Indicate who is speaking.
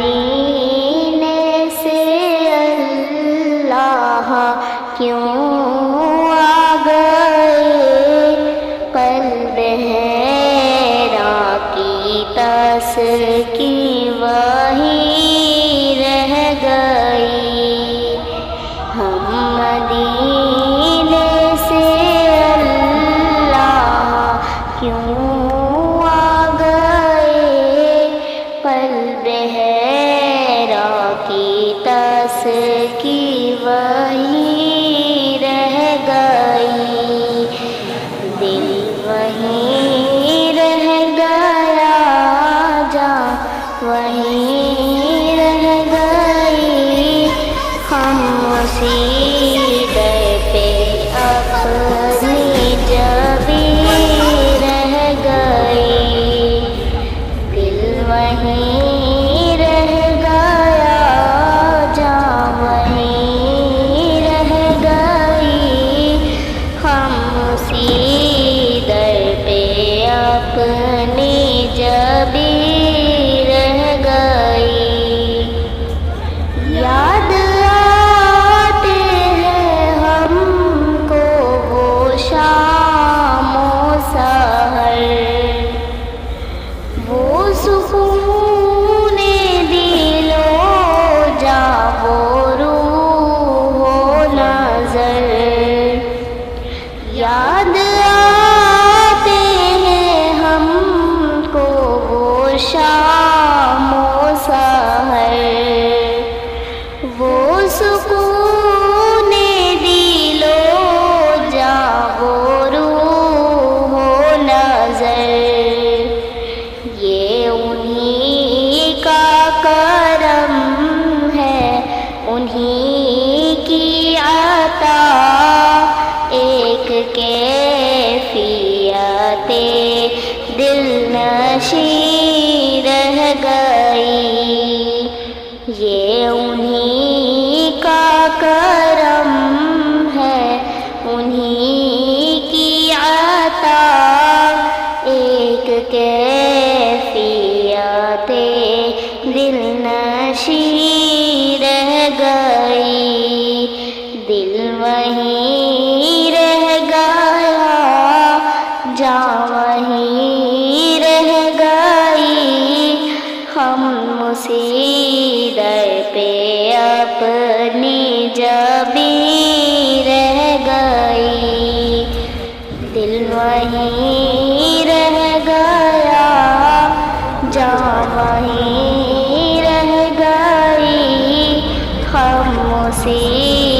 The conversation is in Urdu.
Speaker 1: مدینے سے اللہ کیوں آ گئے، قلب حیران کی تسکین وہی رہ گئی۔ ہم مدینے سے اللہ کیوں آ گئے، قلب حیران کی تسکین وہی رہ گئی۔ دل وہیں رہ گیا، جان وہیں رہ گئی، ہم اسی در پہ اپنی جبیں رہ گئی۔ دل وہیں رہ گیا، جان وہیں رہ گئی، ہم اسی در پہ اپنی جبیں رہ گئی۔ یاد آتے ہیں ہم کو وہ شام و سحر، وہ سکون دل و جاں، وہ روح و نظر۔ یاد آتے ہیں ہم کو وہ شام و سحر، وہ سکون دل و جاں، وہ روح و نظر۔ یہ انہی کا کرم ہے، انہی کی عطا، ایک کیفیت دل نشیں رہ گئی۔ یہ انہی کا کرم ہے، انہی کی عطا، ایک کیفیت دل نشیں رہ گئی۔ دل وہیں رہ گیا، جان وہیں رہ گئی، ہم اسی در پہ اپنی جبیں رہ گئی۔ دل وہیں رہ گیا، جان وہیں رہ گئی، ہم اسی